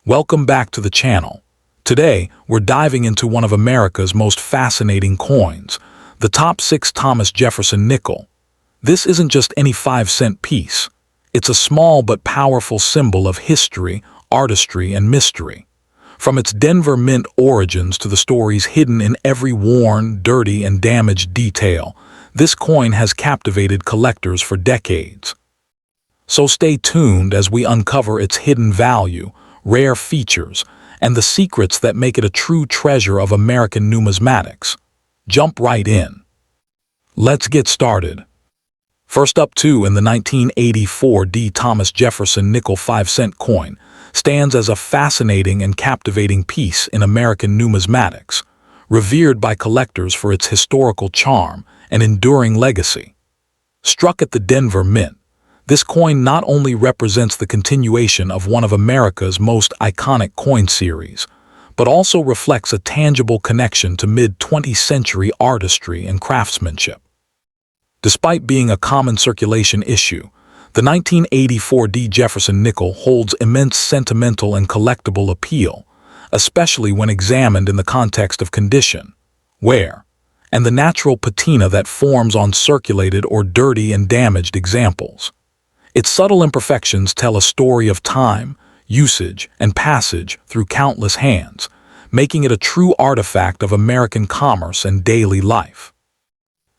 Welcome back to the channel. Today, we're diving into one of America's most fascinating coins, the top 6 Thomas Jefferson Nickel. This isn't just any 5-cent piece. It's a small but powerful symbol of history, artistry, and mystery. From its Denver Mint origins to the stories hidden in every worn, dirty, and damaged detail, this coin has captivated collectors for decades. So stay tuned as we uncover its hidden value, rare features, and the secrets that make it a true treasure of American numismatics. Jump right in. Let's get started. First up, in the 1984 Thomas Jefferson Nickel 5-cent coin stands as a fascinating and captivating piece in American numismatics, revered by collectors for its historical charm and enduring legacy. Struck at the Denver Mint, this coin not only represents the continuation of one of America's most iconic coin series, but also reflects a tangible connection to mid-20th century artistry and craftsmanship. Despite being a common circulation issue, the 1984 Jefferson Nickel holds immense sentimental and collectible appeal, especially when examined in the context of condition, wear, and the natural patina that forms on circulated or dirty and damaged examples. Its subtle imperfections tell a story of time, usage, and passage through countless hands, making it a true artifact of American commerce and daily life.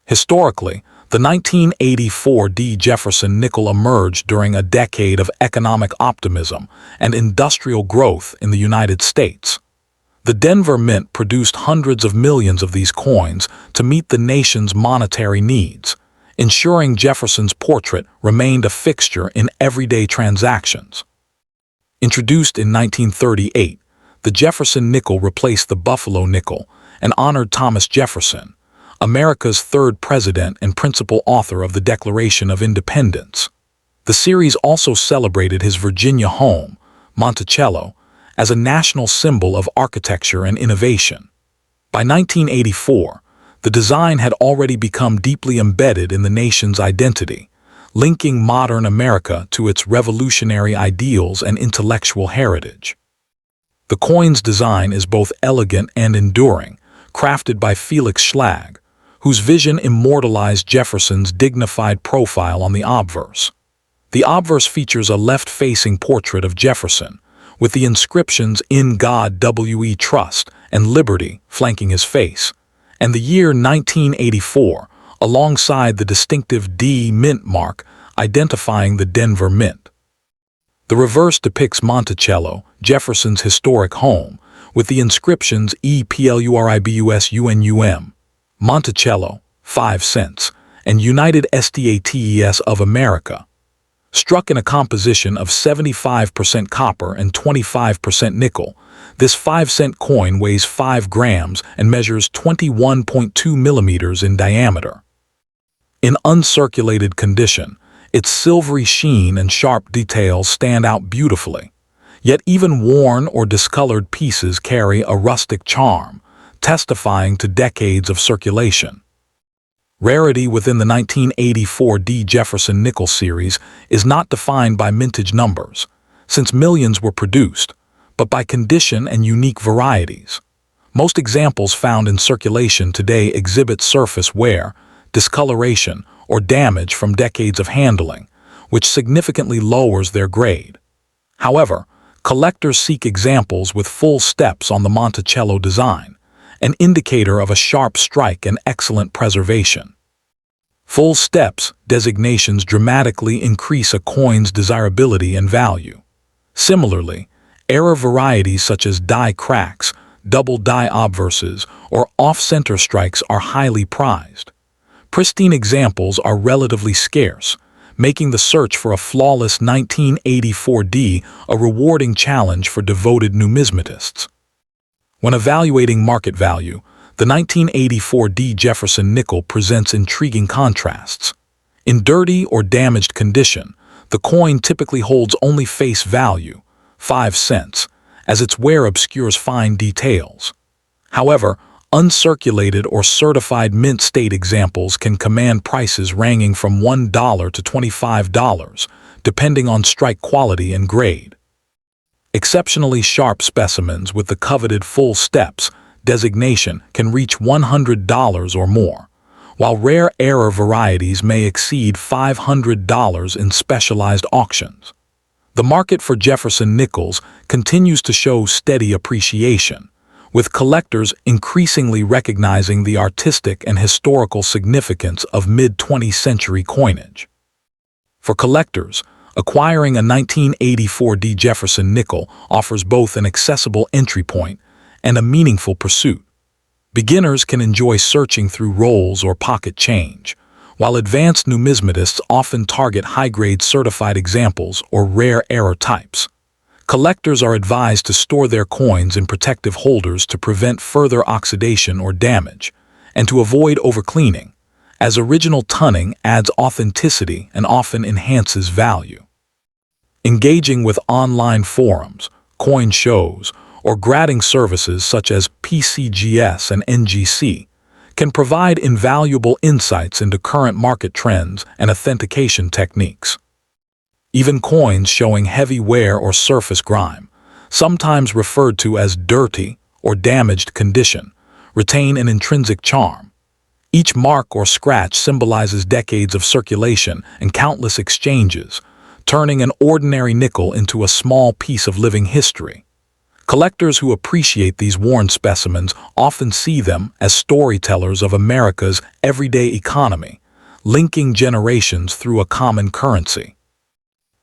Historically, the 1984 Jefferson Nickel emerged during a decade of economic optimism and industrial growth in the United States. The Denver Mint produced hundreds of millions of these coins to meet the nation's monetary needs, ensuring Jefferson's portrait remained a fixture in everyday transactions. Introduced in 1938, the Jefferson Nickel replaced the Buffalo Nickel and honored Thomas Jefferson, America's third president and principal author of the Declaration of Independence. The series also celebrated his Virginia home, Monticello, as a national symbol of architecture and innovation. By 1984, the design had already become deeply embedded in the nation's identity, linking modern America to its revolutionary ideals and intellectual heritage. The coin's design is both elegant and enduring, crafted by Felix Schlag, whose vision immortalized Jefferson's dignified profile on the obverse. The obverse features a left-facing portrait of Jefferson, with the inscriptions "In God We Trust" and "Liberty" flanking his face, and the year 1984 alongside the distinctive D mint mark identifying the Denver Mint. The reverse depicts Monticello, Jefferson's historic home, with the inscriptions EPLURIBUSUNUM, Monticello, 5 cents, and United States of America. Struck in a composition of 75% copper and 25% nickel, this 5-cent coin weighs 5 grams and measures 21.2 millimeters in diameter. In uncirculated condition, its silvery sheen and sharp details stand out beautifully. Yet even worn or discolored pieces carry a rustic charm, testifying to decades of circulation. Rarity within the 1984 Jefferson Nickel series is not defined by mintage numbers, since millions were produced, but by condition and unique varieties. Most examples found in circulation today exhibit surface wear, discoloration, or damage from decades of handling, which significantly lowers their grade. However, collectors seek examples with full steps on the Monticello design, an indicator of a sharp strike and excellent preservation. Full steps designations dramatically increase a coin's desirability and value. Similarly, error varieties such as die cracks, double die obverses, or off-center strikes are highly prized. Pristine examples are relatively scarce, making the search for a flawless 1984 a rewarding challenge for devoted numismatists. When evaluating market value, the 1984 Jefferson Nickel presents intriguing contrasts. In dirty or damaged condition, the coin typically holds only face value, 5 cents, as its wear obscures fine details. However, uncirculated or certified mint state examples can command prices ranging from $1 to $25, depending on strike quality and grade. Exceptionally sharp specimens with the coveted full steps designation can reach $100 or more, while rare error varieties may exceed $500 in specialized auctions. The market for Jefferson nickels continues to show steady appreciation, with collectors increasingly recognizing the artistic and historical significance of mid-20th century coinage. For collectors, acquiring a 1984 Jefferson nickel offers both an accessible entry point and a meaningful pursuit. Beginners can enjoy searching through rolls or pocket change, while advanced numismatists often target high-grade certified examples or rare error types. Collectors are advised to store their coins in protective holders to prevent further oxidation or damage, and to avoid overcleaning, as original tunning adds authenticity and often enhances value. Engaging with online forums, coin shows, or grading services such as PCGS and NGC can provide invaluable insights into current market trends and authentication techniques. Even coins showing heavy wear or surface grime, sometimes referred to as dirty or damaged condition, retain an intrinsic charm. Each mark or scratch symbolizes decades of circulation and countless exchanges, turning an ordinary nickel into a small piece of living history. Collectors who appreciate these worn specimens often see them as storytellers of America's everyday economy, linking generations through a common currency.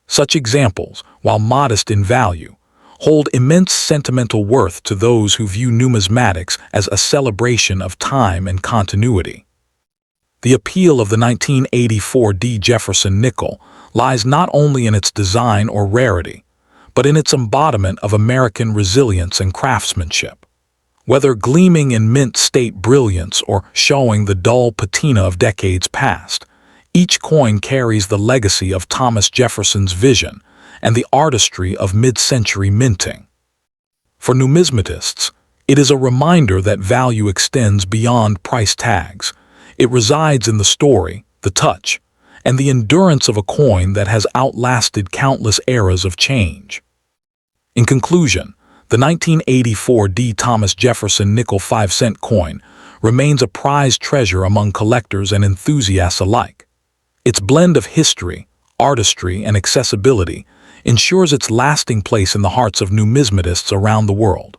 Such examples, while modest in value, hold immense sentimental worth to those who view numismatics as a celebration of time and continuity. The appeal of the 1984 Jefferson nickel lies not only in its design or rarity, but in its embodiment of American resilience and craftsmanship. Whether gleaming in mint-state brilliance or showing the dull patina of decades past, each coin carries the legacy of Thomas Jefferson's vision and the artistry of mid-century minting. For numismatists, it is a reminder that value extends beyond price tags. It resides in the story, the touch, and the endurance of a coin that has outlasted countless eras of change. In conclusion, the 1984 Thomas Jefferson nickel 5-cent coin remains a prized treasure among collectors and enthusiasts alike. Its blend of history, artistry, and accessibility ensures its lasting place in the hearts of numismatists around the world.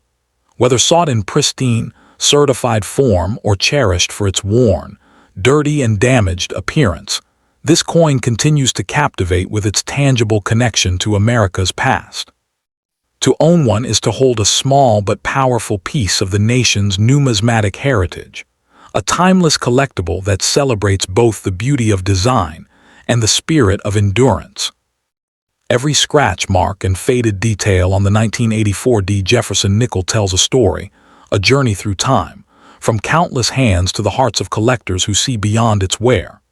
Whether sought in pristine, certified form or cherished for its worn, dirty, and damaged appearance, this coin continues to captivate with its tangible connection to America's past. To own one is to hold a small but powerful piece of the nation's numismatic heritage, a timeless collectible that celebrates both the beauty of design and the spirit of endurance. Every scratch mark and faded detail on the 1984 Jefferson nickel tells a story, a journey through time, from countless hands to the hearts of collectors who see beyond its wear.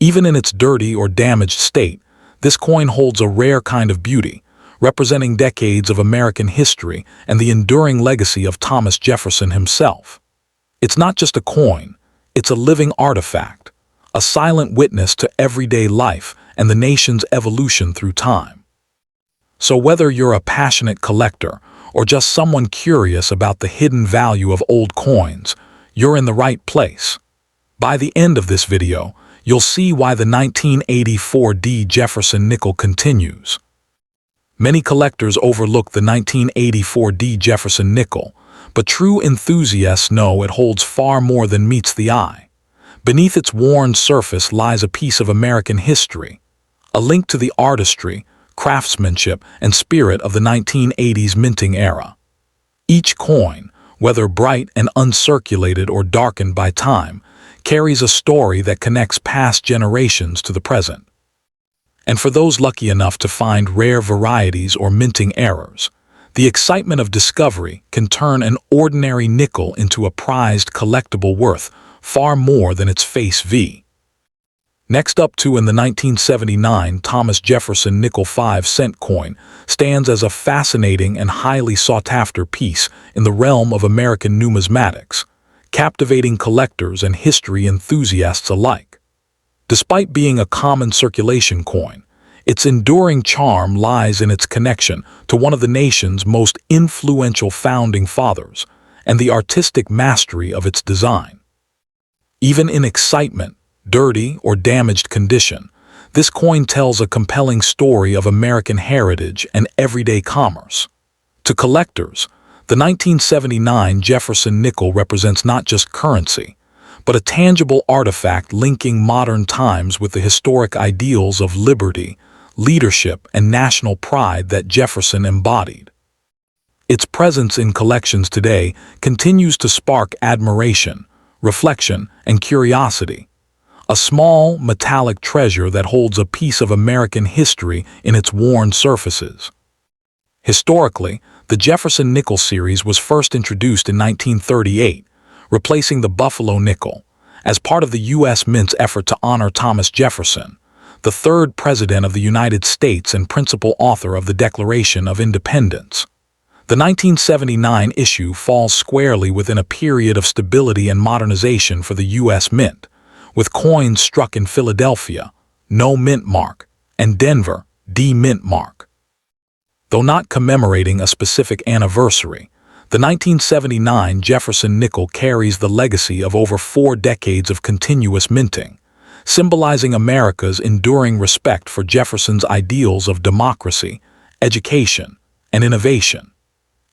Even in its dirty or damaged state, this coin holds a rare kind of beauty, representing decades of American history and the enduring legacy of Thomas Jefferson himself. It's not just a coin, it's a living artifact, a silent witness to everyday life and the nation's evolution through time. So whether you're a passionate collector or just someone curious about the hidden value of old coins, you're in the right place. By the end of this video, you'll see why the 1984 Jefferson nickel continues. Many collectors overlook the 1984 Jefferson nickel, but true enthusiasts know it holds far more than meets the eye. Beneath its worn surface lies a piece of American history, a link to the artistry, craftsmanship, and spirit of the 1980s minting era. Each coin, whether bright and uncirculated or darkened by time, carries a story that connects past generations to the present. And for those lucky enough to find rare varieties or minting errors, the excitement of discovery can turn an ordinary nickel into a prized collectible worth far more than its face value. Next up in the 1979 Thomas Jefferson nickel 5-cent coin stands as a fascinating and highly sought-after piece in the realm of American numismatics, captivating collectors and history enthusiasts alike. Despite being a common circulation coin, Its enduring charm lies in its connection to one of the nation's most influential founding fathers and the artistic mastery of its design. Even in excitement, dirty, or damaged condition, this coin tells a compelling story of American heritage and everyday commerce. To collectors, the 1979 Jefferson Nickel represents not just currency, but a tangible artifact linking modern times with the historic ideals of liberty, leadership, and national pride that Jefferson embodied. Its presence in collections today continues to spark admiration, reflection, and curiosity. A small, metallic treasure that holds a piece of American history in its worn surfaces. Historically, the Jefferson Nickel series was first introduced in 1938, replacing the Buffalo nickel, as part of the U.S. Mint's effort to honor Thomas Jefferson, the third President of the United States and principal author of the Declaration of Independence. The 1979 issue falls squarely within a period of stability and modernization for the U.S. Mint, with coins struck in Philadelphia, no mint mark, and Denver, D mint mark. Though not commemorating a specific anniversary, the 1979 Jefferson Nickel carries the legacy of over 4 decades of continuous minting, symbolizing America's enduring respect for Jefferson's ideals of democracy, education, and innovation.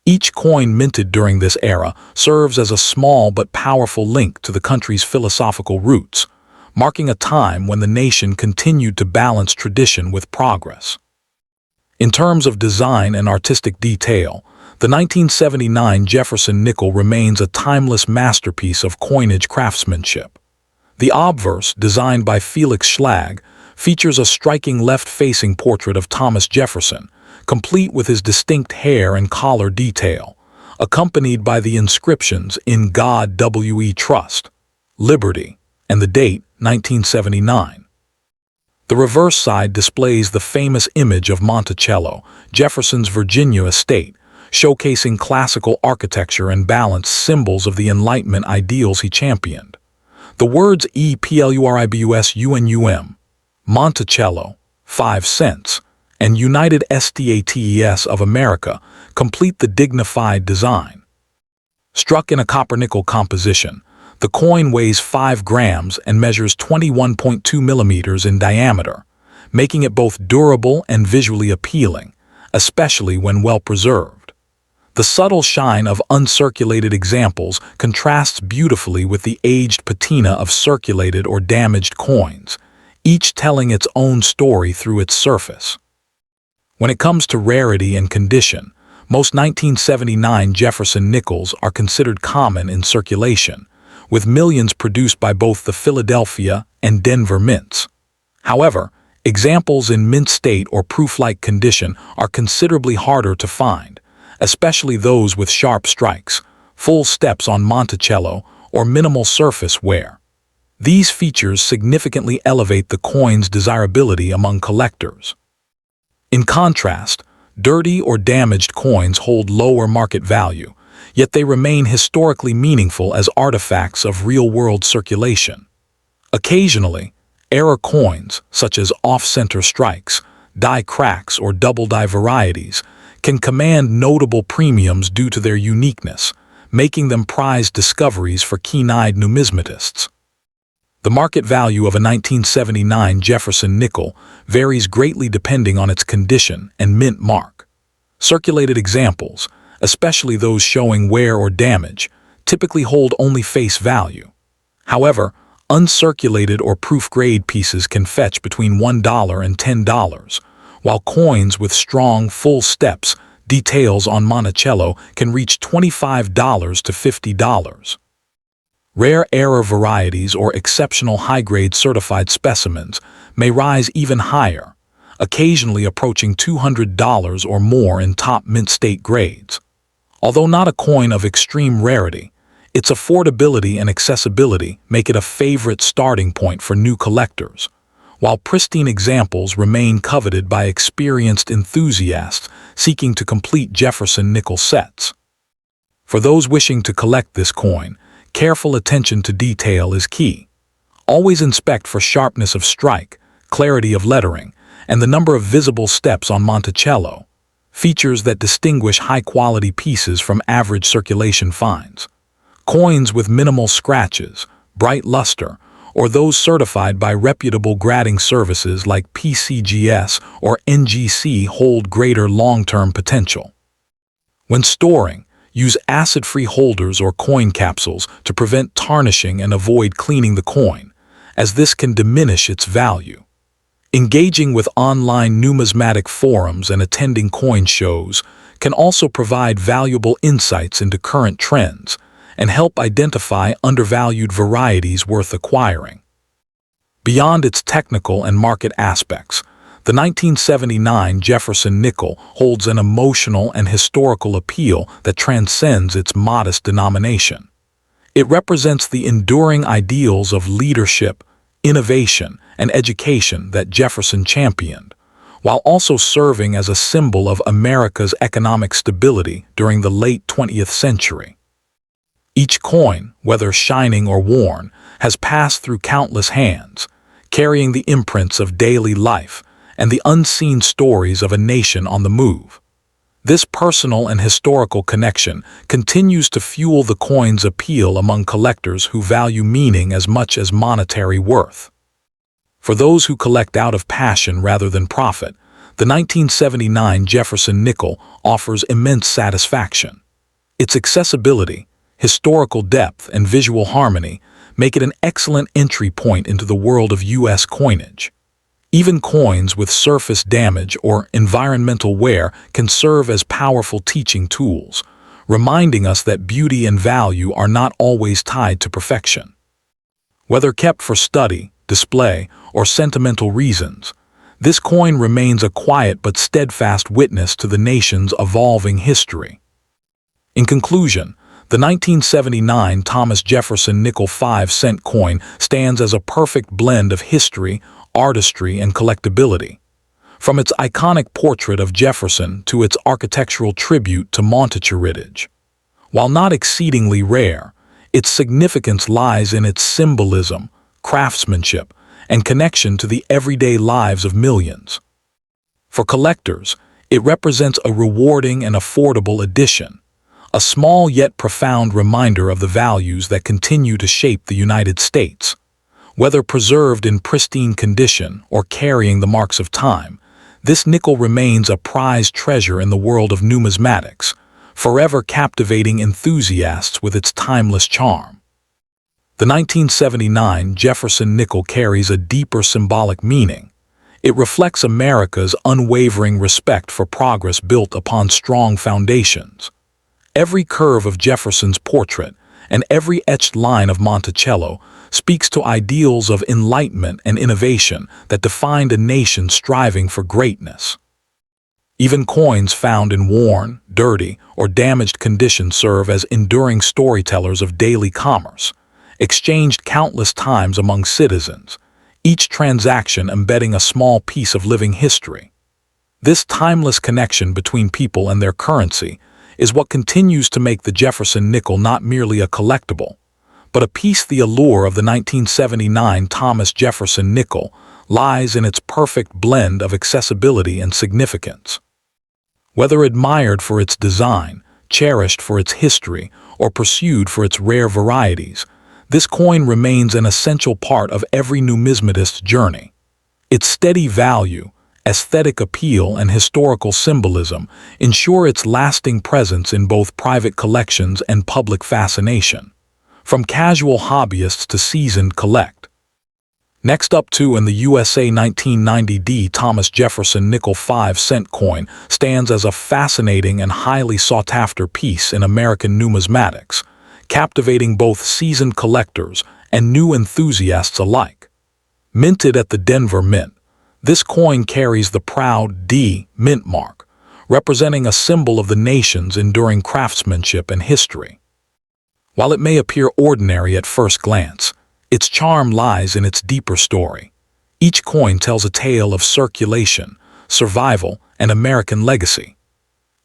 Each coin minted during this era serves as a small but powerful link to the country's philosophical roots, marking a time when the nation continued to balance tradition with progress. In terms of design and artistic detail, the 1979 Jefferson Nickel remains a timeless masterpiece of coinage craftsmanship. The obverse, designed by Felix Schlag, features a striking left-facing portrait of Thomas Jefferson, complete with his distinct hair and collar detail, accompanied by the inscriptions "In God We Trust," "Liberty," and the date 1979. The reverse side displays the famous image of Monticello, Jefferson's Virginia estate, showcasing classical architecture and balanced symbols of the Enlightenment ideals he championed. The words EPLURIBUSUNUM, Monticello, 5 cents, and United States of America complete the dignified design. Struck in a copper-nickel composition, the coin weighs 5 grams and measures 21.2 millimeters in diameter, making it both durable and visually appealing, especially when well preserved. The subtle shine of uncirculated examples contrasts beautifully with the aged patina of circulated or damaged coins, each telling its own story through its surface. When it comes to rarity and condition, most 1979 Jefferson nickels are considered common in circulation, with millions produced by both the Philadelphia and Denver mints. However, examples in mint state or proof-like condition are considerably harder to find, especially those with sharp strikes, full steps on Monticello, or minimal surface wear. These features significantly elevate the coin's desirability among collectors. In contrast, dirty or damaged coins hold lower market value, yet they remain historically meaningful as artifacts of real-world circulation. Occasionally, error coins, such as off-center strikes, die cracks, or double-die varieties, can command notable premiums due to their uniqueness, making them prized discoveries for keen-eyed numismatists. The market value of a 1979 Jefferson nickel varies greatly depending on its condition and mint mark. Circulated examples, especially those showing wear or damage, typically hold only face value. However, uncirculated or proof-grade pieces can fetch between $1 and $10, while coins with strong, full steps, details on Monticello can reach $25 to $50. Rare error varieties or exceptional high-grade certified specimens may rise even higher, occasionally approaching $200 or more in top mint state grades. Although not a coin of extreme rarity, its affordability and accessibility make it a favorite starting point for new collectors, while pristine examples remain coveted by experienced enthusiasts seeking to complete Jefferson nickel sets. For those wishing to collect this coin, careful attention to detail is key. Always inspect for sharpness of strike, clarity of lettering, and the number of visible steps on Monticello, features that distinguish high-quality pieces from average circulation finds. Coins with minimal scratches, bright luster, or those certified by reputable grading services like PCGS or NGC hold greater long-term potential. When storing, use acid-free holders or coin capsules to prevent tarnishing and avoid cleaning the coin, as this can diminish its value. Engaging with online numismatic forums and attending coin shows can also provide valuable insights into current trends and help identify undervalued varieties worth acquiring. Beyond its technical and market aspects, the 1979 Jefferson Nickel holds an emotional and historical appeal that transcends its modest denomination. It represents the enduring ideals of leadership, innovation, and education that Jefferson championed, while also serving as a symbol of America's economic stability during the late 20th century. Each coin, whether shining or worn, has passed through countless hands, carrying the imprints of daily life and the unseen stories of a nation on the move. This personal and historical connection continues to fuel the coin's appeal among collectors who value meaning as much as monetary worth. For those who collect out of passion rather than profit, the 1979 Jefferson Nickel offers immense satisfaction. Its accessibility, historical depth, and visual harmony make it an excellent entry point into the world of U.S. coinage. Even coins with surface damage or environmental wear can serve as powerful teaching tools, reminding us that beauty and value are not always tied to perfection. Whether kept for study, display, or sentimental reasons, this coin remains a quiet but steadfast witness to the nation's evolving history. In conclusion, the 1979 Thomas Jefferson Nickel 5-cent coin stands as a perfect blend of history, artistry, and collectability. From its iconic portrait of Jefferson to its architectural tribute to Monticello. While not exceedingly rare, its significance lies in its symbolism, craftsmanship, and connection to the everyday lives of millions. For collectors, it represents a rewarding and affordable addition, a small yet profound reminder of the values that continue to shape the United States. Whether preserved in pristine condition or carrying the marks of time, this nickel remains a prized treasure in the world of numismatics, forever captivating enthusiasts with its timeless charm. The 1979 Jefferson Nickel carries a deeper symbolic meaning. It reflects America's unwavering respect for progress built upon strong foundations. Every curve of Jefferson's portrait and every etched line of Monticello speaks to ideals of enlightenment and innovation that defined a nation striving for greatness. Even coins found in worn, dirty, or damaged condition serve as enduring storytellers of daily commerce, exchanged countless times among citizens, each transaction embedding a small piece of living history. This timeless connection between people and their currency is what continues to make the Jefferson Nickel not merely a collectible, but a piece. The allure of the 1979 Thomas Jefferson Nickel lies in its perfect blend of accessibility and significance. Whether admired for its design, cherished for its history, or pursued for its rare varieties, this coin remains an essential part of every numismatist's journey. Its steady value, aesthetic appeal, and historical symbolism ensure its lasting presence in both private collections and public fascination, from casual hobbyists to seasoned collect. Next up in the USA 1990 Thomas Jefferson Nickel 5-cent coin stands as a fascinating and highly sought-after piece in American numismatics, captivating both seasoned collectors and new enthusiasts alike. Minted at the Denver Mint, this coin carries the proud D mint mark, representing a symbol of the nation's enduring craftsmanship and history. While it may appear ordinary at first glance, its charm lies in its deeper story. Each coin tells a tale of circulation, survival, and American legacy.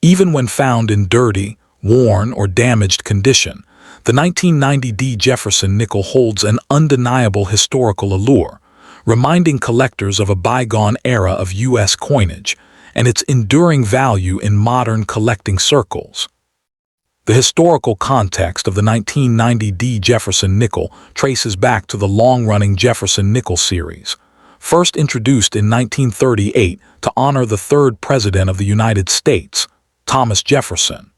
Even when found in dirty, worn, or damaged condition, the 1990 Jefferson Nickel holds an undeniable historical allure, reminding collectors of a bygone era of U.S. coinage and its enduring value in modern collecting circles. The historical context of the 1990 Jefferson Nickel traces back to the long-running Jefferson Nickel series, first introduced in 1938 to honor the third President of the United States, Thomas Jefferson.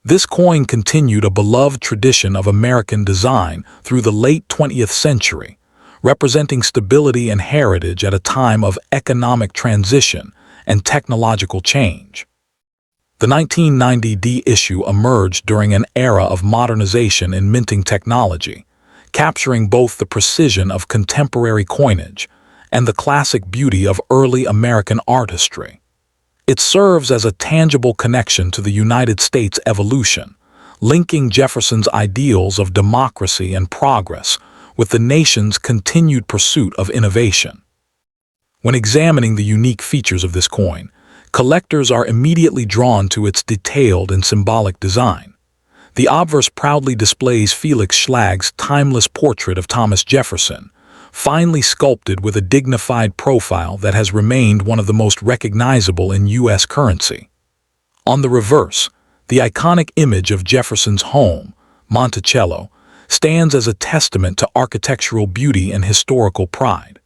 This coin continued a beloved tradition of American design through the late 20th century, representing stability and heritage at a time of economic transition and technological change. The 1990 issue emerged during an era of modernization in minting technology, capturing both the precision of contemporary coinage and the classic beauty of early American artistry. It serves as a tangible connection to the United States' evolution, linking Jefferson's ideals of democracy and progress with the nation's continued pursuit of innovation. When examining the unique features of this coin, collectors are immediately drawn to its detailed and symbolic design. The obverse proudly displays Felix Schlag's timeless portrait of Thomas Jefferson, finely sculpted with a dignified profile that has remained one of the most recognizable in U.S. currency. On the reverse, the iconic image of Jefferson's home, Monticello, stands as a testament to architectural beauty and historical pride.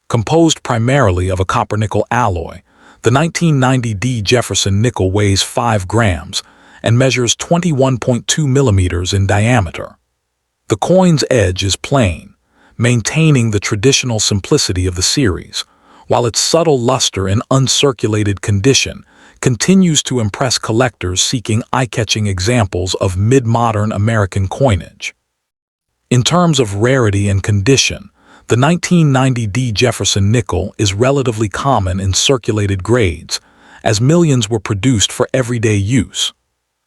Composed primarily of a copper-nickel alloy, the 1990 Jefferson Nickel weighs 5 grams and measures 21.2 millimeters in diameter. The coin's edge is plain, maintaining the traditional simplicity of the series, while its subtle luster in uncirculated condition continues to impress collectors seeking eye-catching examples of mid-modern American coinage. In terms of rarity and condition, the 1990 Jefferson Nickel is relatively common in circulated grades, as millions were produced for everyday use.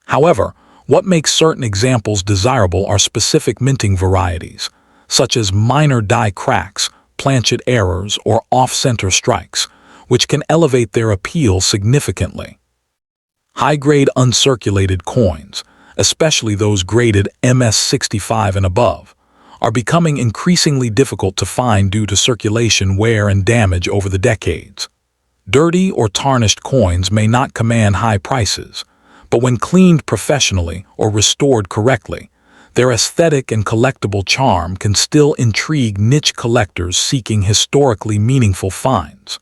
However, what makes certain examples desirable are specific minting varieties, such as minor die cracks, planchet errors, or off-center strikes, which can elevate their appeal significantly. High-grade uncirculated coins, especially those graded MS65 and above, are becoming increasingly difficult to find due to circulation wear and damage over the decades. Dirty or tarnished coins may not command high prices, but when cleaned professionally or restored correctly, their aesthetic and collectible charm can still intrigue niche collectors seeking historically meaningful finds.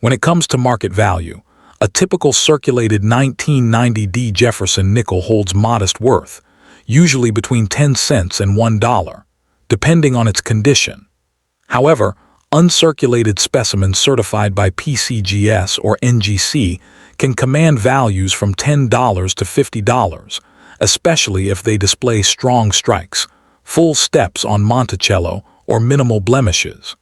When it comes to market value, a typical circulated 1990 Jefferson Nickel holds modest worth, usually between 10 cents and $1, depending on its condition. However, uncirculated specimens certified by PCGS or NGC can command values from $10 to $50, especially if they display strong strikes, full steps on Monticello, or minimal blemishes.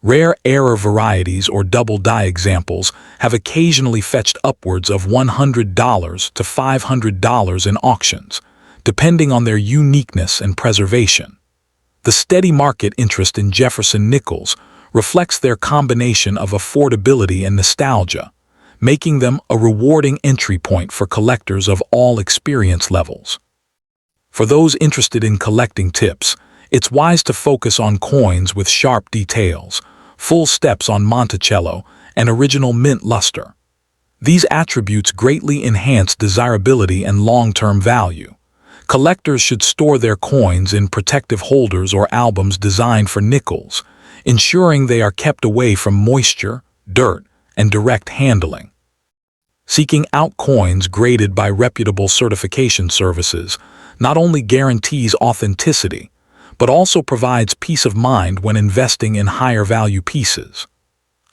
Rare error varieties or double die examples have occasionally fetched upwards of $100 to $500 in auctions, depending on their uniqueness and preservation. The steady market interest in Jefferson Nickels reflects their combination of affordability and nostalgia, making them a rewarding entry point for collectors of all experience levels. For those interested in collecting tips, it's wise to focus on coins with sharp details, full steps on Monticello, and original mint luster. These attributes greatly enhance desirability and long-term value. Collectors should store their coins in protective holders or albums designed for nickels, ensuring they are kept away from moisture, dirt, and direct handling. Seeking out coins graded by reputable certification services not only guarantees authenticity, but also provides peace of mind when investing in higher value pieces.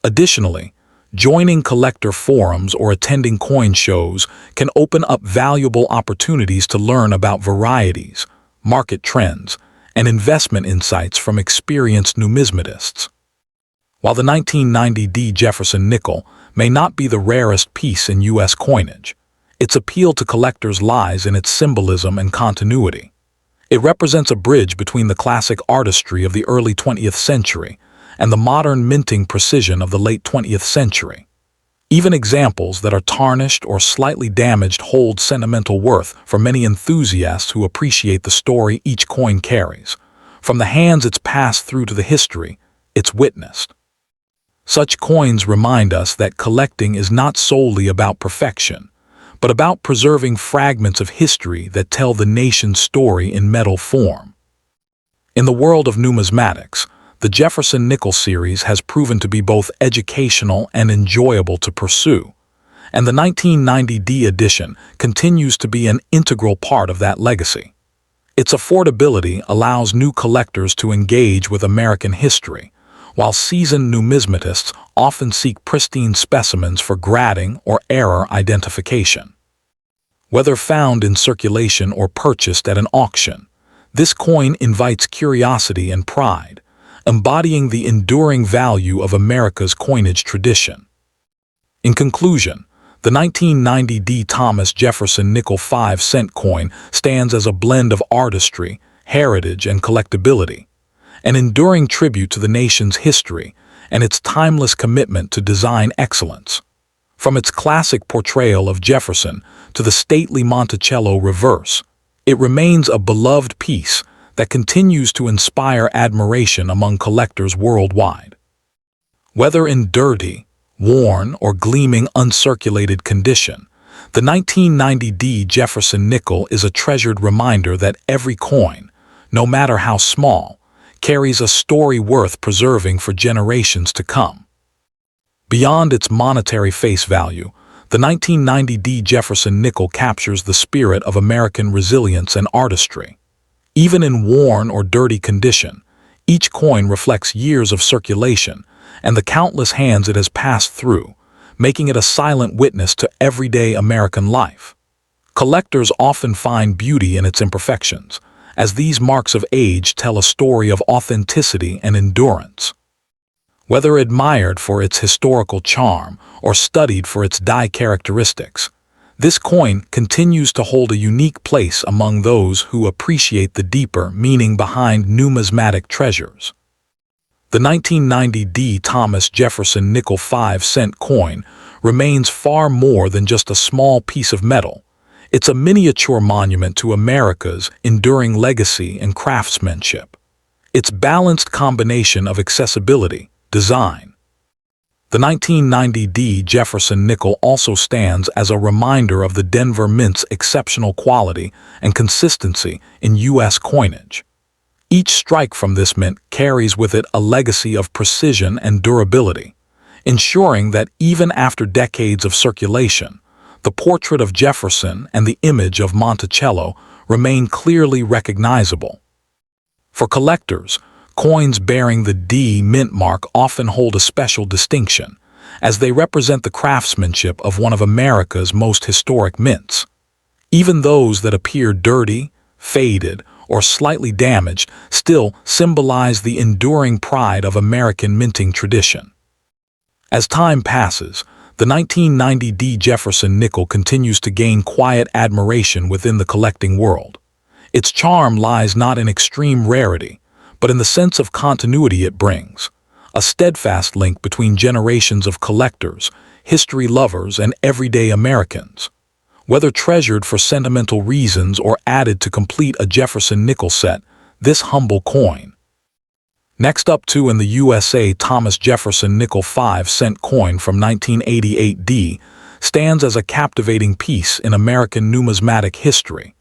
Additionally, joining collector forums or attending coin shows can open up valuable opportunities to learn about varieties, market trends, and investment insights from experienced numismatists. While the 1990 Jefferson Nickel may not be the rarest piece in U.S. coinage, its appeal to collectors lies in its symbolism and continuity. It represents a bridge between the classic artistry of the early 20th century and the modern minting precision of the late 20th century. Even examples that are tarnished or slightly damaged hold sentimental worth for many enthusiasts who appreciate the story each coin carries, from the hands it's passed through to the history it's witnessed. Such coins remind us that collecting is not solely about perfection, but about preserving fragments of history that tell the nation's story in metal form. In the world of numismatics, the Jefferson Nickel series has proven to be both educational and enjoyable to pursue, and the 1990D edition continues to be an integral part of that legacy. Its affordability allows new collectors to engage with American history, while seasoned numismatists often seek pristine specimens for grading or error identification. Whether found in circulation or purchased at an auction, this coin invites curiosity and pride, embodying the enduring value of America's coinage tradition. In conclusion, the 1990D Thomas Jefferson Nickel 5-cent coin stands as a blend of artistry, heritage, and collectability, an enduring tribute to the nation's history and its timeless commitment to design excellence. From its classic portrayal of Jefferson to the stately Monticello reverse, it remains a beloved piece that continues to inspire admiration among collectors worldwide. Whether in dirty, worn, or gleaming uncirculated condition, the 1990D Jefferson Nickel is a treasured reminder that every coin, no matter how small, carries a story worth preserving for generations to come. Beyond its monetary face value, the 1990D Jefferson Nickel captures the spirit of American resilience and artistry. Even in worn or dirty condition, each coin reflects years of circulation and the countless hands it has passed through, making it a silent witness to everyday American life. Collectors often find beauty in its imperfections, as these marks of age tell a story of authenticity and endurance. Whether admired for its historical charm or studied for its die characteristics, this coin continues to hold a unique place among those who appreciate the deeper meaning behind numismatic treasures. The 1990D Thomas Jefferson Nickel 5-cent coin remains far more than just a small piece of metal. It's a miniature monument to America's enduring legacy and craftsmanship. Its balanced combination of accessibility, design. The 1990D Jefferson Nickel also stands as a reminder of the Denver Mint's exceptional quality and consistency in U.S. coinage. Each strike from this mint carries with it a legacy of precision and durability, ensuring that even after decades of circulation, the portrait of Jefferson and the image of Monticello remain clearly recognizable. For collectors, coins bearing the D mint mark often hold a special distinction, as they represent the craftsmanship of one of America's most historic mints. Even those that appear dirty, faded, or slightly damaged still symbolize the enduring pride of American minting tradition. As time passes, the 1990D Jefferson Nickel continues to gain quiet admiration within the collecting world. Its charm lies not in extreme rarity, but in the sense of continuity it brings, a steadfast link between generations of collectors, history lovers, and everyday Americans. Whether treasured for sentimental reasons or added to complete a Jefferson Nickel set, this humble coin. Next up in the USA, Thomas Jefferson Nickel 5-cent coin from 1988D stands as a captivating piece in American numismatic history,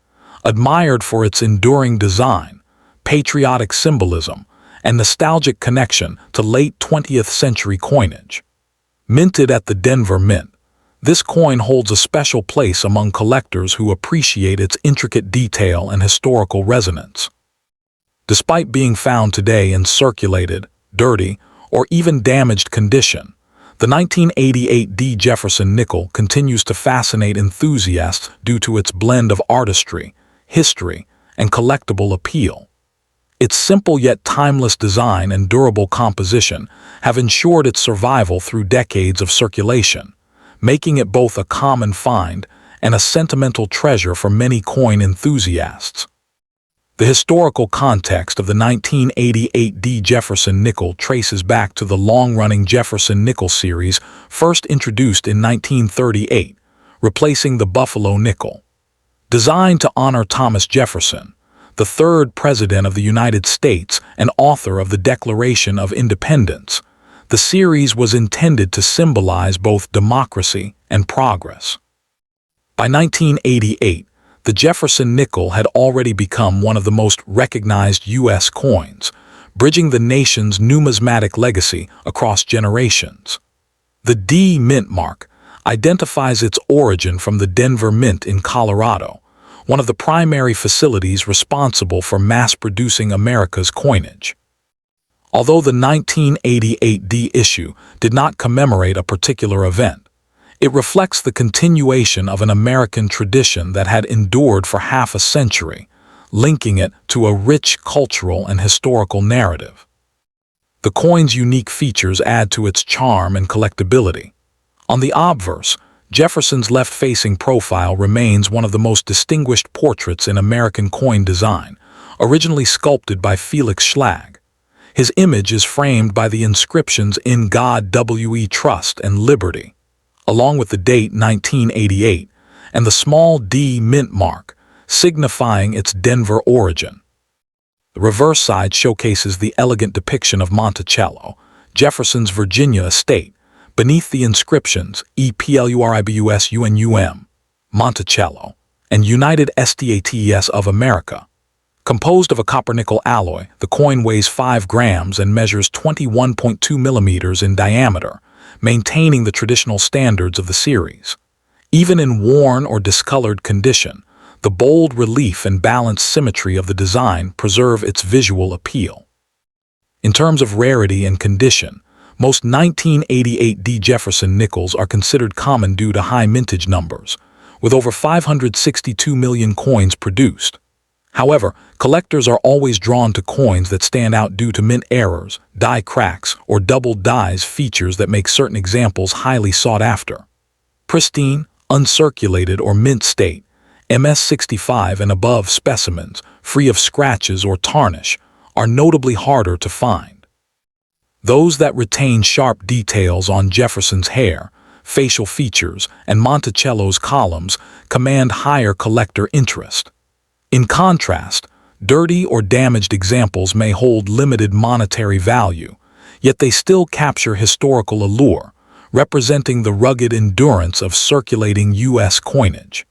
admired for its enduring design, patriotic symbolism, and nostalgic connection to late 20th century coinage. Minted at the Denver Mint, this coin holds a special place among collectors who appreciate its intricate detail and historical resonance. Despite being found today in circulated, dirty, or even damaged condition, the 1988D Jefferson Nickel continues to fascinate enthusiasts due to its blend of artistry, history, and collectible appeal. Its simple yet timeless design and durable composition have ensured its survival through decades of circulation, making it both a common find and a sentimental treasure for many coin enthusiasts. The historical context of the 1988D Jefferson Nickel traces back to the long-running Jefferson Nickel series, first introduced in 1938, replacing the Buffalo nickel. Designed to honor Thomas Jefferson, the third President of the United States and author of the Declaration of Independence. The series was intended to symbolize both democracy and progress. By 1988, the Jefferson Nickel had already become one of the most recognized U.S. coins, bridging the nation's numismatic legacy across generations. The D Mint mark identifies its origin from the Denver Mint in Colorado, one of the primary facilities responsible for mass-producing America's coinage. Although the 1988 D issue did not commemorate a particular event, it reflects the continuation of an American tradition that had endured for half a century, linking it to a rich cultural and historical narrative. The coin's unique features add to its charm and collectability. On the obverse, Jefferson's left-facing profile remains one of the most distinguished portraits in American coin design, originally sculpted by Felix Schlag. His image is framed by the inscriptions "In God We Trust" and "Liberty," along with the date 1988 and the small D mint mark, signifying its Denver origin. The reverse side showcases the elegant depiction of Monticello, Jefferson's Virginia estate, beneath the inscriptions EPLURIBUSUNUM, Monticello, and United States of America. Composed of a copper-nickel alloy, the coin weighs 5 grams and measures 21.2 millimeters in diameter, maintaining the traditional standards of the series. Even in worn or discolored condition, the bold relief and balanced symmetry of the design preserve its visual appeal. In terms of rarity and condition, most 1988 D Jefferson nickels are considered common due to high mintage numbers, with over 562 million coins produced. However, collectors are always drawn to coins that stand out due to mint errors, die cracks, or doubled dies, features that make certain examples highly sought after. Pristine, uncirculated, or mint state, MS65 and above specimens, free of scratches or tarnish, are notably harder to find. Those that retain sharp details on Jefferson's hair, facial features, and Monticello's columns command higher collector interest. In contrast, dirty or damaged examples may hold limited monetary value, yet they still capture historical allure, representing the rugged endurance of circulating U.S. coinage.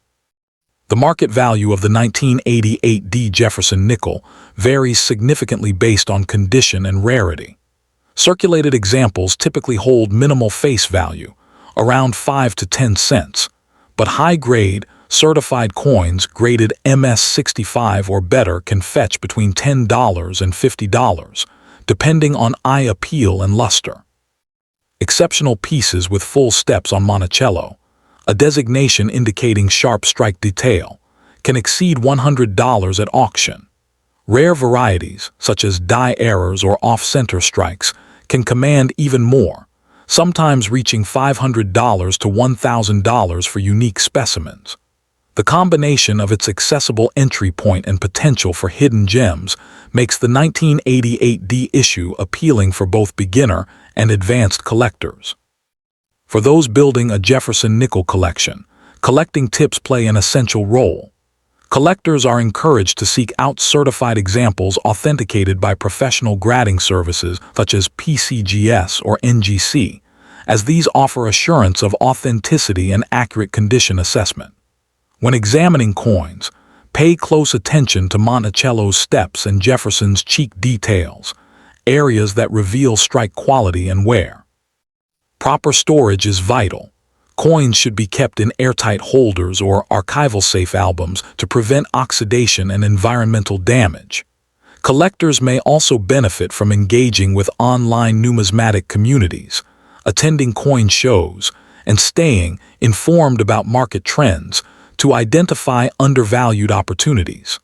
The market value of the 1988 D Jefferson nickel varies significantly based on condition and rarity. Circulated examples typically hold minimal face value, around 5 to 10 cents, but high-grade, certified coins graded MS65 or better can fetch between $10 and $50, depending on eye appeal and luster. Exceptional pieces with full steps on Monticello, a designation indicating sharp strike detail, can exceed $100 at auction. Rare varieties, such as die errors or off-center strikes, can command even more, sometimes reaching $500 to $1,000 for unique specimens. The combination of its accessible entry point and potential for hidden gems makes the 1988 D issue appealing for both beginner and advanced collectors. For those building a Jefferson nickel collection, collecting tips play an essential role. Collectors are encouraged to seek out certified examples authenticated by professional grading services such as PCGS or NGC, as these offer assurance of authenticity and accurate condition assessment. When examining coins, pay close attention to Monticello's steps and Jefferson's cheek details, areas that reveal strike quality and wear. Proper storage is vital. Coins should be kept in airtight holders or archival safe albums to prevent oxidation and environmental damage. Collectors may also benefit from engaging with online numismatic communities, attending coin shows, and staying informed about market trends to identify undervalued opportunities.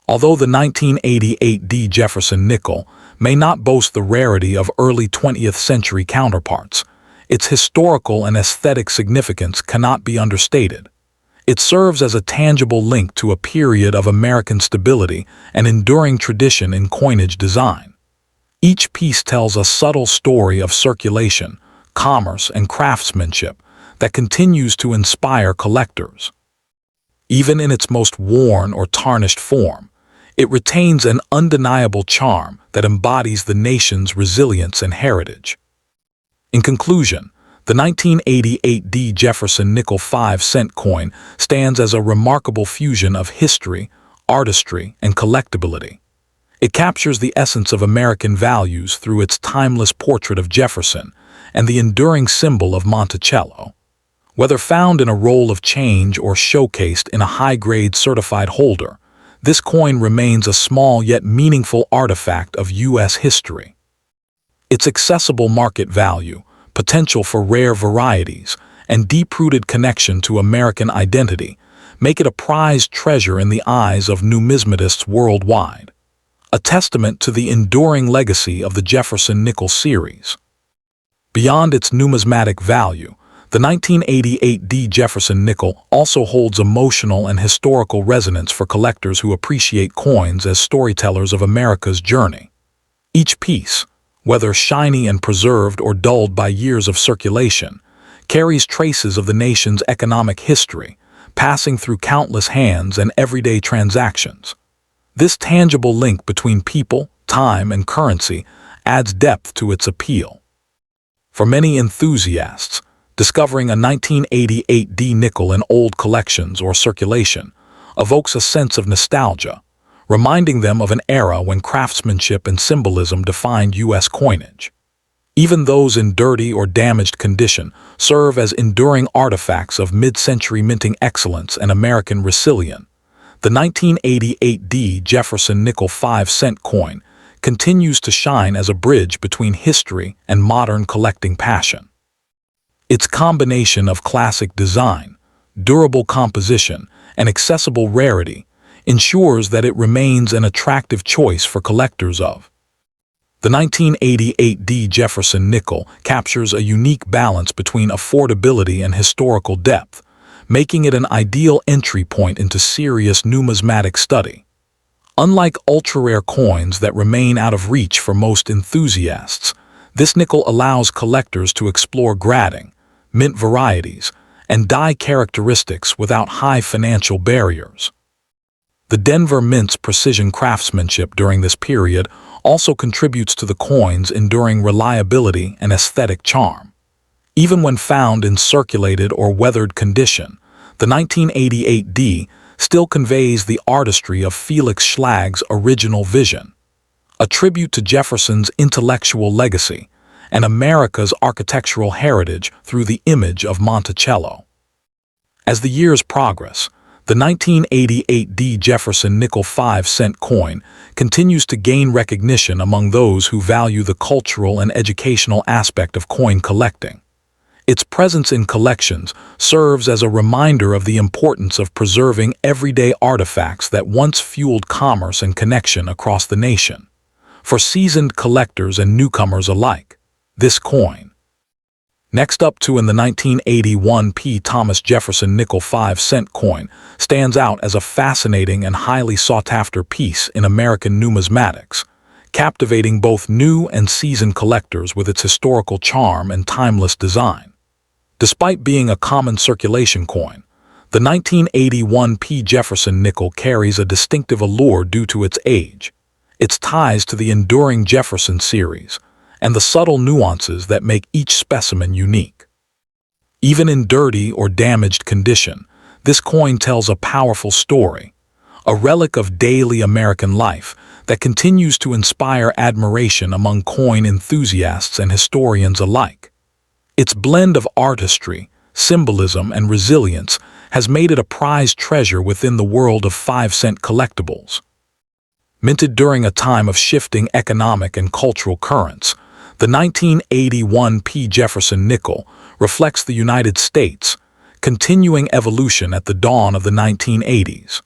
Although the 1988 D Jefferson nickel may not boast the rarity of early 20th century counterparts, its historical and aesthetic significance cannot be understated. It serves as a tangible link to a period of American stability and enduring tradition in coinage design. Each piece tells a subtle story of circulation, commerce, and craftsmanship that continues to inspire collectors. Even in its most worn or tarnished form, It retains an undeniable charm that embodies the nation's resilience and heritage. In conclusion, the 1988 D. Jefferson Nickel 5-cent coin stands as a remarkable fusion of history, artistry, and collectability. It captures the essence of American values through its timeless portrait of Jefferson and the enduring symbol of Monticello. Whether found in a roll of change or showcased in a high-grade certified holder, this coin remains a small yet meaningful artifact of U.S. history. Its accessible market value, potential for rare varieties, and deep-rooted connection to American identity make it a prized treasure in the eyes of numismatists worldwide, a testament to the enduring legacy of the Jefferson Nickel series. Beyond its numismatic value, the 1988 D. Jefferson Nickel also holds emotional and historical resonance for collectors who appreciate coins as storytellers of America's journey. Each piece, whether shiny and preserved or dulled by years of circulation, carries traces of the nation's economic history, passing through countless hands and everyday transactions. This tangible link between people, time, and currency adds depth to its appeal. For many enthusiasts, discovering a 1988 D nickel in old collections or circulation evokes a sense of nostalgia, reminding them of an era when craftsmanship and symbolism defined U.S. coinage. Even those in dirty or damaged condition serve as enduring artifacts of mid-century minting excellence and American resilience. The 1988 D. Jefferson Nickel 5-cent coin continues to shine as a bridge between history and modern collecting passion. Its combination of classic design, durable composition, and accessible rarity ensures that it remains an attractive choice for collectors of. The 1988 D. Jefferson Nickel captures a unique balance between affordability and historical depth, making it an ideal entry point into serious numismatic study. Unlike ultra-rare coins that remain out of reach for most enthusiasts, this nickel allows collectors to explore grading, mint varieties, and die characteristics without high financial barriers. The Denver Mint's precision craftsmanship during this period also contributes to the coin's enduring reliability and aesthetic charm. Even when found in circulated or weathered condition, the 1988 D still conveys the artistry of Felix Schlag's original vision, a tribute to Jefferson's intellectual legacy and America's architectural heritage through the image of Monticello. As the years progress, the 1988 D. Jefferson Nickel 5-cent coin continues to gain recognition among those who value the cultural and educational aspect of coin collecting. Its presence in collections serves as a reminder of the importance of preserving everyday artifacts that once fueled commerce and connection across the nation. For seasoned collectors and newcomers alike, this coin. Next up to in the 1981 P. Thomas Jefferson Nickel 5-cent coin stands out as a fascinating and highly sought-after piece in American numismatics, captivating both new and seasoned collectors with its historical charm and timeless design. Despite being a common circulation coin, the 1981 P. Jefferson Nickel carries a distinctive allure due to its age, its ties to the enduring Jefferson series, and the subtle nuances that make each specimen unique. Even in dirty or damaged condition, this coin tells a powerful story, a relic of daily American life that continues to inspire admiration among coin enthusiasts and historians alike. Its blend of artistry, symbolism, and resilience has made it a prized treasure within the world of 5-cent collectibles. Minted during a time of shifting economic and cultural currents, the 1981 P. Jefferson Nickel reflects the United States' continuing evolution at the dawn of the 1980s.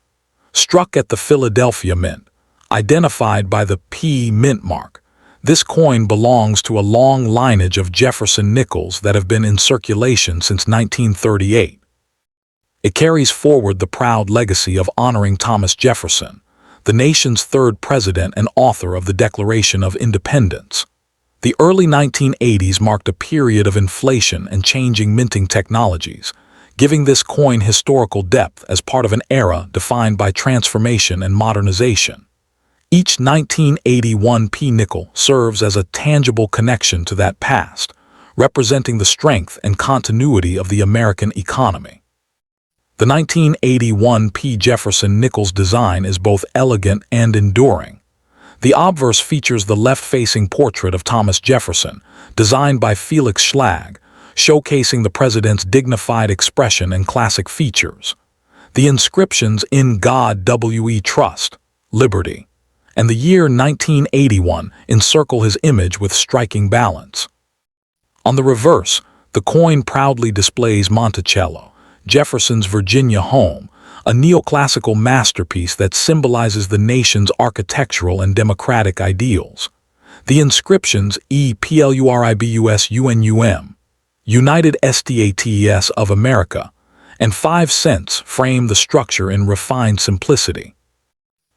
Struck at the Philadelphia Mint, identified by the P mint mark, this coin belongs to a long lineage of Jefferson nickels that have been in circulation since 1938. It carries forward the proud legacy of honoring Thomas Jefferson, the nation's third president and author of the Declaration of Independence. The early 1980s marked a period of inflation and changing minting technologies, giving this coin historical depth as part of an era defined by transformation and modernization. Each 1981 P nickel serves as a tangible connection to that past, representing the strength and continuity of the American economy. The 1981 P Jefferson Nickel's design is both elegant and enduring. The obverse features the left-facing portrait of Thomas Jefferson, designed by Felix Schlag, showcasing the president's dignified expression and classic features. The inscriptions "In God We Trust," "Liberty," and the year 1981 encircle his image with striking balance. On the reverse, the coin proudly displays Monticello, Jefferson's Virginia home, a neoclassical masterpiece that symbolizes the nation's architectural and democratic ideals. The inscriptions EPLURIBUSUNUM, United States of America, and 5 cents frame the structure in refined simplicity.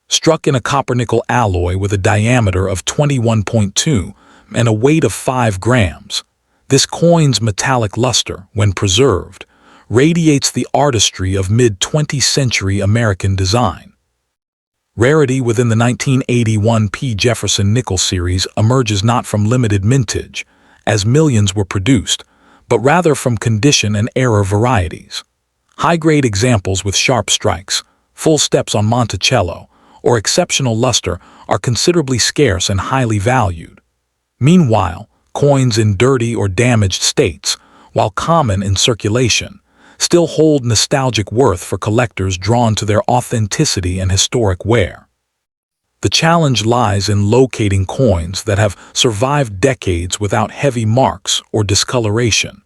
Struck in a copper-nickel alloy with a diameter of 21.2 and a weight of 5 grams, this coin's metallic luster, when preserved, radiates the artistry of mid-20th century American design. Rarity within the 1981 P. Jefferson Nickel series emerges not from limited mintage, as millions were produced, but rather from condition and error varieties. High-grade examples with sharp strikes, full steps on Monticello, or exceptional luster are considerably scarce and highly valued. Meanwhile, coins in dirty or damaged states, while common in circulation, still hold nostalgic worth for collectors drawn to their authenticity and historic wear. The challenge lies in locating coins that have survived decades without heavy marks or discoloration,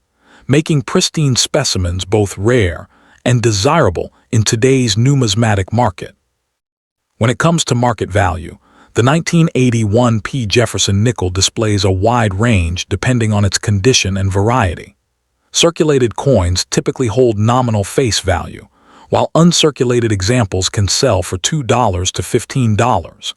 making pristine specimens both rare and desirable in today's numismatic market. When it comes to market value, the 1981 P. Jefferson Nickel displays a wide range depending on its condition and variety. Circulated coins typically hold nominal face value, while uncirculated examples can sell for $2 to $15.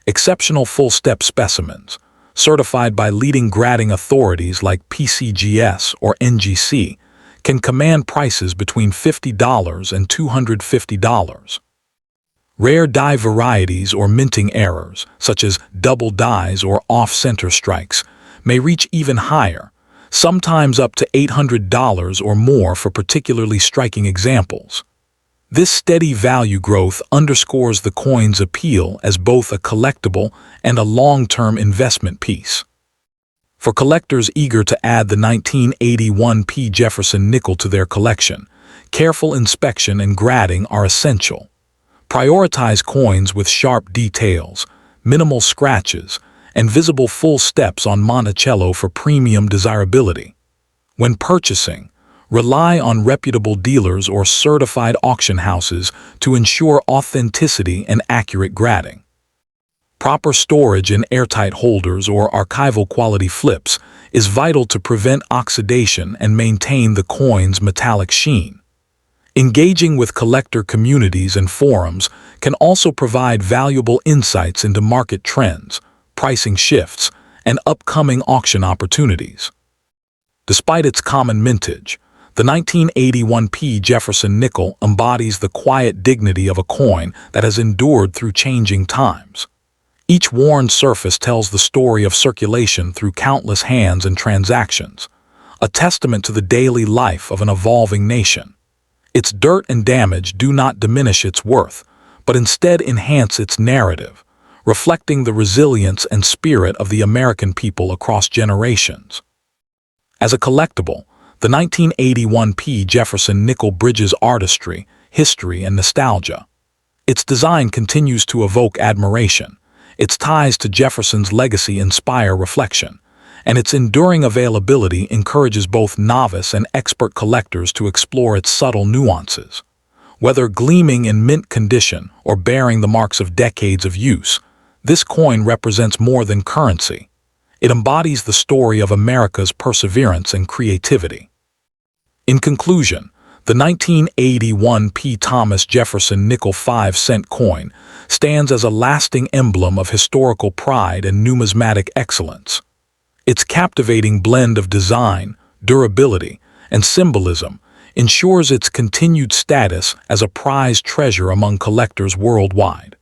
Exceptional full-step specimens, certified by leading grading authorities like PCGS or NGC, can command prices between $50 and $250. Rare die varieties or minting errors, such as double dies or off-center strikes, may reach even higher, sometimes up to $800 or more for particularly striking examples. This steady value growth underscores the coin's appeal as both a collectible and a long-term investment piece. For collectors eager to add the 1981 P. Jefferson Nickel to their collection, careful inspection and grading are essential. Prioritize coins with sharp details, minimal scratches, and visible full steps on Monticello for premium desirability. When purchasing, rely on reputable dealers or certified auction houses to ensure authenticity and accurate grading. Proper storage in airtight holders or archival quality flips is vital to prevent oxidation and maintain the coin's metallic sheen. Engaging with collector communities and forums can also provide valuable insights into market trends, pricing shifts, and upcoming auction opportunities. Despite its common mintage, the 1981 P. Jefferson Nickel embodies the quiet dignity of a coin that has endured through changing times. Each worn surface tells the story of circulation through countless hands and transactions, a testament to the daily life of an evolving nation. Its dirt and damage do not diminish its worth, but instead enhance its narrative, reflecting the resilience and spirit of the American people across generations. As a collectible, the 1981 P. Jefferson Nickel bridges artistry, history, and nostalgia. Its design continues to evoke admiration, its ties to Jefferson's legacy inspire reflection, and its enduring availability encourages both novice and expert collectors to explore its subtle nuances. Whether gleaming in mint condition or bearing the marks of decades of use, this coin represents more than currency. It embodies the story of America's perseverance and creativity. In conclusion, the 1981 P. Thomas Jefferson Nickel 5-cent coin stands as a lasting emblem of historical pride and numismatic excellence. Its captivating blend of design, durability, and symbolism ensures its continued status as a prized treasure among collectors worldwide.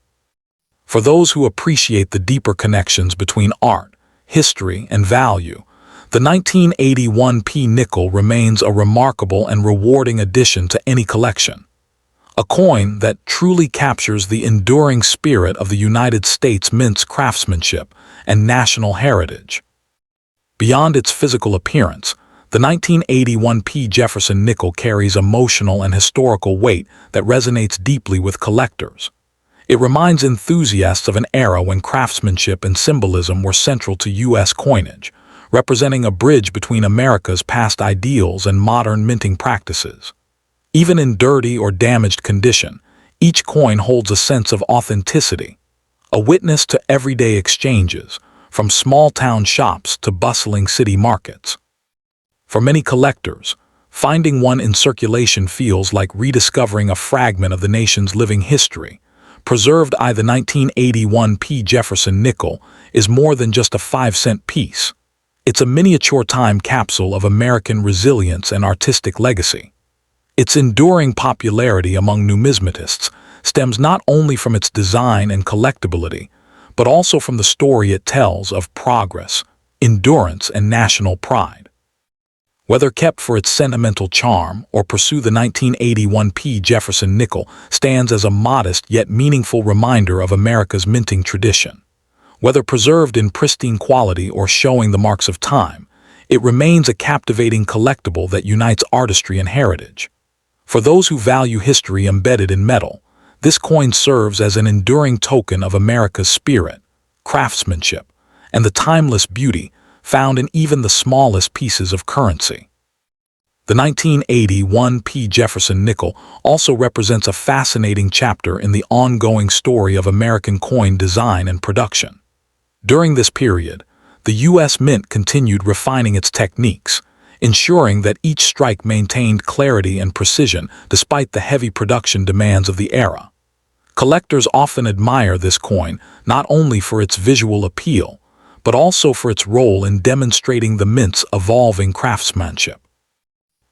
For those who appreciate the deeper connections between art, history, and value, the 1981 P nickel remains a remarkable and rewarding addition to any collection. A coin that truly captures the enduring spirit of the United States Mint's craftsmanship and national heritage. Beyond its physical appearance, the 1981 P Jefferson Nickel carries emotional and historical weight that resonates deeply with collectors. It reminds enthusiasts of an era when craftsmanship and symbolism were central to U.S. coinage, representing a bridge between America's past ideals and modern minting practices. Even in dirty or damaged condition, each coin holds a sense of authenticity, a witness to everyday exchanges, from small-town shops to bustling city markets. For many collectors, finding one in circulation feels like rediscovering a fragment of the nation's living history. Preserved I the 1981 P Jefferson Nickel is more than just a 5-cent piece. It's a miniature time capsule of American resilience and artistic legacy. Its enduring popularity among numismatists stems not only from its design and collectability, but also from the story it tells of progress, endurance, and national pride. Whether kept for its sentimental charm or pursue, the 1981 P Jefferson Nickel stands as a modest yet meaningful reminder of America's minting tradition. Whether preserved in pristine quality or showing the marks of time, it remains a captivating collectible that unites artistry and heritage. For those who value history embedded in metal, this coin serves as an enduring token of America's spirit, craftsmanship, and the timeless beauty found in even the smallest pieces of currency. The 1981 P Jefferson Nickel also represents a fascinating chapter in the ongoing story of American coin design and production. During this period, the U.S. Mint continued refining its techniques, ensuring that each strike maintained clarity and precision despite the heavy production demands of the era. Collectors often admire this coin not only for its visual appeal, but also for its role in demonstrating the mint's evolving craftsmanship.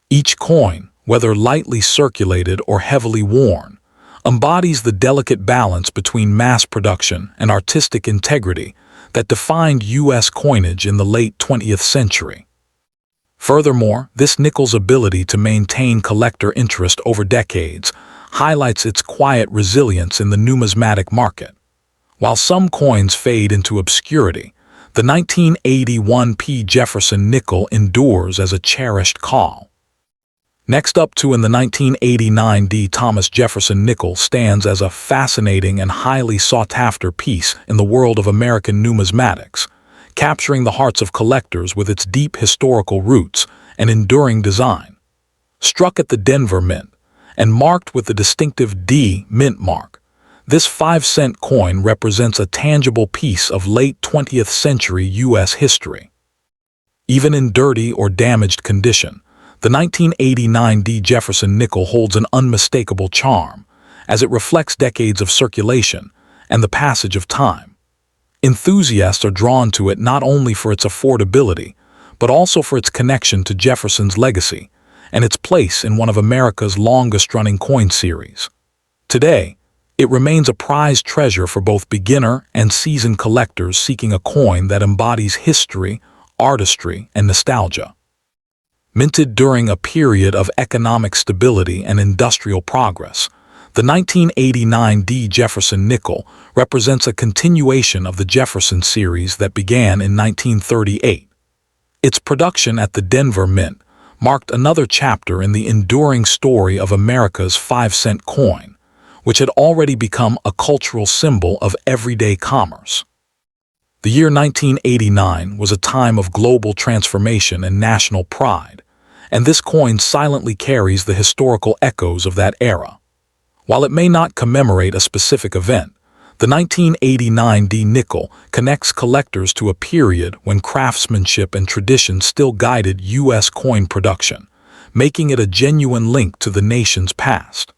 Each coin, whether lightly circulated or heavily worn, embodies the delicate balance between mass production and artistic integrity that defined U.S. coinage in the late 20th century. Furthermore, this nickel's ability to maintain collector interest over decades highlights its quiet resilience in the numismatic market. While some coins fade into obscurity, the 1981 P Jefferson Nickel endures as a cherished call. Next up in the 1989 D Thomas Jefferson Nickel stands as a fascinating and highly sought-after piece in the world of American numismatics, capturing the hearts of collectors with its deep historical roots and enduring design. Struck at the Denver Mint and marked with the distinctive D Mint mark, this 5-cent coin represents a tangible piece of late 20th century U.S. history. Even in dirty or damaged condition, the 1989 D Jefferson Nickel holds an unmistakable charm, as it reflects decades of circulation and the passage of time. Enthusiasts are drawn to it not only for its affordability, but also for its connection to Jefferson's legacy and its place in one of America's longest-running coin series. Today, it remains a prized treasure for both beginner and seasoned collectors seeking a coin that embodies history, artistry, and nostalgia. Minted during a period of economic stability and industrial progress, the 1989 D Jefferson Nickel represents a continuation of the Jefferson series that began in 1938. Its production at the Denver Mint marked another chapter in the enduring story of America's 5-cent coin, which had already become a cultural symbol of everyday commerce. The year 1989 was a time of global transformation and national pride, and this coin silently carries the historical echoes of that era. While it may not commemorate a specific event, the 1989 D nickel connects collectors to a period when craftsmanship and tradition still guided U.S. coin production, making it a genuine link to the nation's past.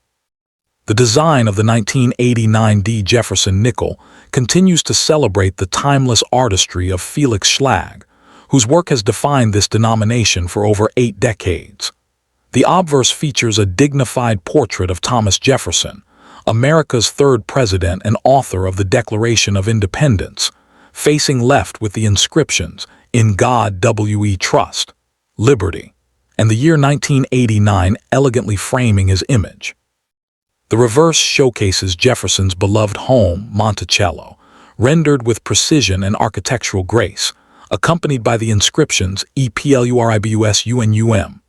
The design of the 1989 D Jefferson Nickel continues to celebrate the timeless artistry of Felix Schlag, whose work has defined this denomination for over 8 decades. The obverse features a dignified portrait of Thomas Jefferson, America's third president and author of the Declaration of Independence, facing left with the inscriptions, "In God we trust," "Liberty," and the year 1989 elegantly framing his image. The reverse showcases Jefferson's beloved home, Monticello, rendered with precision and architectural grace, accompanied by the inscriptions EPLURIBUSUNUM,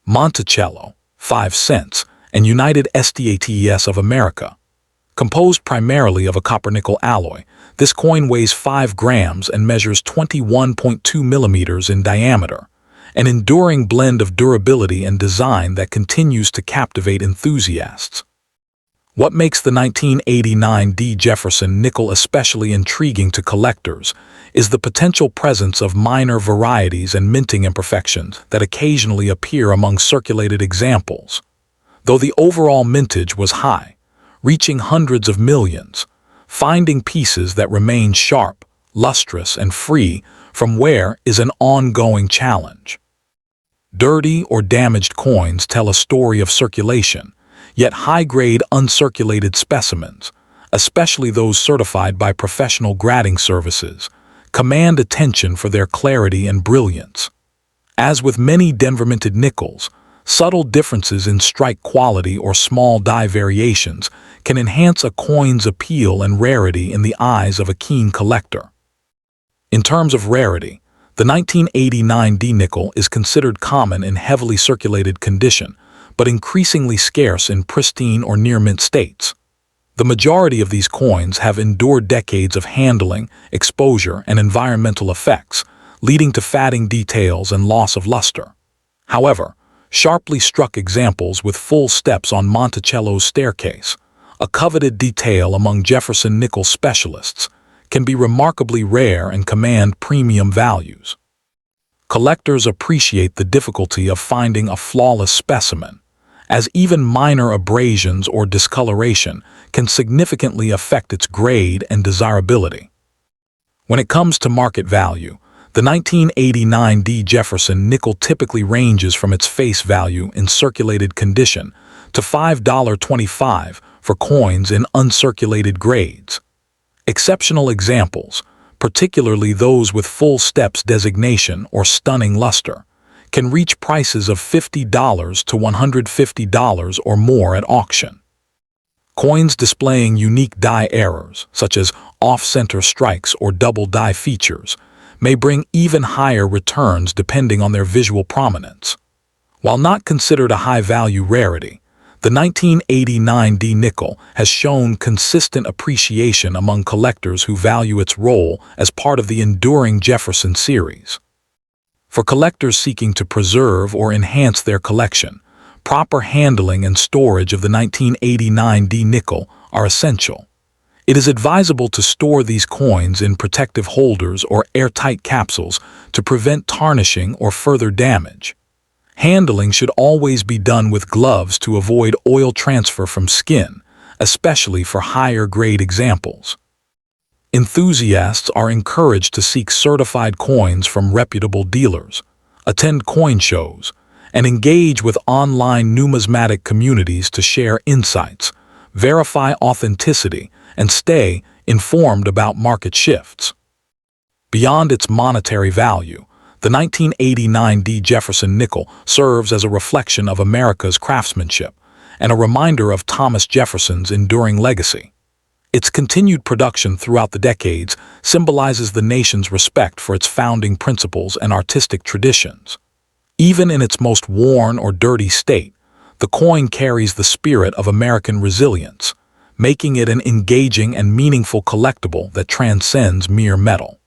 Monticello, 5 cents, and United States of America. Composed primarily of a copper-nickel alloy, this coin weighs 5 grams and measures 21.2 millimeters in diameter, an enduring blend of durability and design that continues to captivate enthusiasts. What makes the 1989 Jefferson Nickel especially intriguing to collectors is the potential presence of minor varieties and minting imperfections that occasionally appear among circulated examples. Though the overall mintage was high, reaching hundreds of millions, finding pieces that remain sharp, lustrous, and free from wear is an ongoing challenge. Dirty or damaged coins tell a story of circulation, yet high-grade uncirculated specimens, especially those certified by professional grading services, command attention for their clarity and brilliance. As with many Denver-minted nickels, subtle differences in strike quality or small die variations can enhance a coin's appeal and rarity in the eyes of a keen collector. In terms of rarity, the 1989 nickel is considered common in heavily circulated condition, but increasingly scarce in pristine or near-mint states. The majority of these coins have endured decades of handling, exposure, and environmental effects, leading to fading details and loss of luster. However, sharply struck examples with full steps on Monticello's staircase, a coveted detail among Jefferson Nickel specialists, can be remarkably rare and command premium values. Collectors appreciate the difficulty of finding a flawless specimen, as even minor abrasions or discoloration can significantly affect its grade and desirability. When it comes to market value, the 1989 Jefferson Nickel typically ranges from its face value in circulated condition to $5.25 for coins in uncirculated grades. Exceptional examples, particularly those with full steps designation or stunning luster, can reach prices of $50 to $150 or more at auction. Coins displaying unique die errors, such as off-center strikes or double die features, may bring even higher returns depending on their visual prominence. While not considered a high-value rarity, the 1989 nickel has shown consistent appreciation among collectors who value its role as part of the enduring Jefferson series. For collectors seeking to preserve or enhance their collection, proper handling and storage of the 1989 nickel are essential. It is advisable to store these coins in protective holders or airtight capsules to prevent tarnishing or further damage. Handling should always be done with gloves to avoid oil transfer from skin, especially for higher-grade examples. Enthusiasts are encouraged to seek certified coins from reputable dealers, attend coin shows, and engage with online numismatic communities to share insights, verify authenticity, and stay informed about market shifts. Beyond its monetary value, the 1989 Jefferson Nickel serves as a reflection of America's craftsmanship and a reminder of Thomas Jefferson's enduring legacy. Its continued production throughout the decades symbolizes the nation's respect for its founding principles and artistic traditions. Even in its most worn or dirty state, the coin carries the spirit of American resilience, making it an engaging and meaningful collectible that transcends mere metal.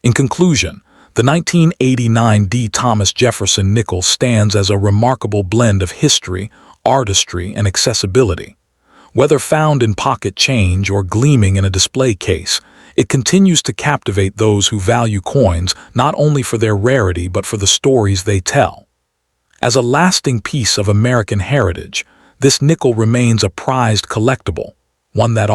In conclusion, the 1989 Thomas Jefferson Nickel stands as a remarkable blend of history, artistry, and accessibility. Whether found in pocket change or gleaming in a display case, it continues to captivate those who value coins not only for their rarity but for the stories they tell. As a lasting piece of American heritage, this nickel remains a prized collectible, one that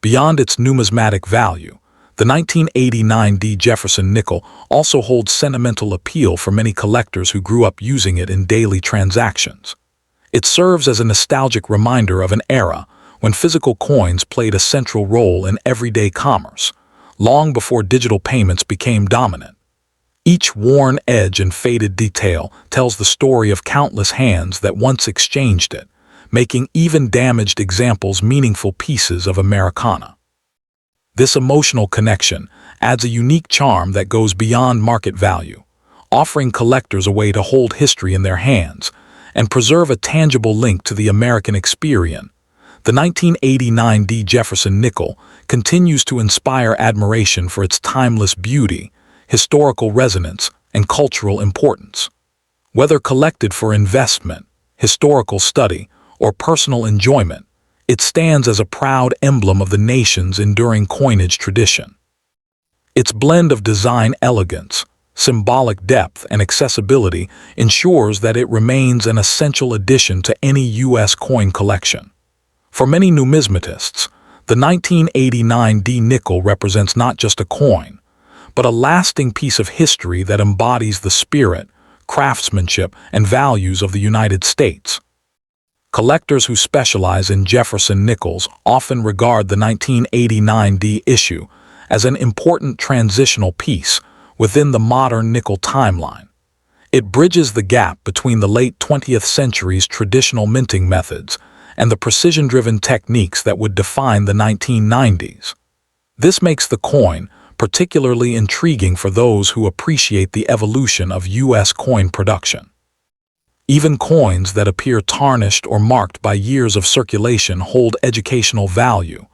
beyond its numismatic value, the 1989 Jefferson Nickel also holds sentimental appeal for many collectors who grew up using it in daily transactions. It serves as a nostalgic reminder of an era when physical coins played a central role in everyday commerce, long before digital payments became dominant. Each worn edge and faded detail tells the story of countless hands that once exchanged it, making even damaged examples meaningful pieces of Americana. This emotional connection adds a unique charm that goes beyond market value, offering collectors a way to hold history in their hands and preserve a tangible link to the American experience. The 1989 Jefferson Nickel continues to inspire admiration for its timeless beauty, historical resonance, and cultural importance. Whether collected for investment, historical study, or personal enjoyment, it stands as a proud emblem of the nation's enduring coinage tradition. Its blend of design elegance, symbolic depth, and accessibility ensures that it remains an essential addition to any U.S. coin collection. For many numismatists, the 1989 nickel represents not just a coin, but a lasting piece of history that embodies the spirit, craftsmanship, and values of the United States. Collectors who specialize in Jefferson nickels often regard the 1989 issue as an important transitional piece within the modern nickel timeline. It bridges the gap between the late 20th century's traditional minting methods and the precision-driven techniques that would define the 1990s. This makes the coin particularly intriguing for those who appreciate the evolution of U.S. coin production. Even coins that appear tarnished or marked by years of circulation hold educational value,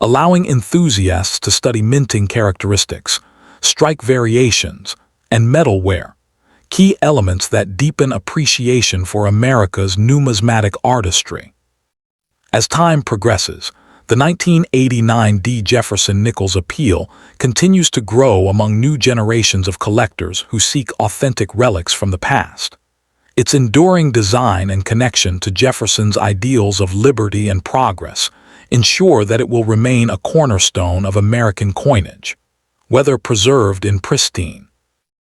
allowing enthusiasts to study minting characteristics, strike variations, and metal wear, key elements that deepen appreciation for America's numismatic artistry. As time progresses, the 1989 Jefferson Nickel's appeal continues to grow among new generations of collectors who seek authentic relics from the past. Its enduring design and connection to Jefferson's ideals of liberty and progress ensure that it will remain a cornerstone of American coinage. Whether preserved in pristine,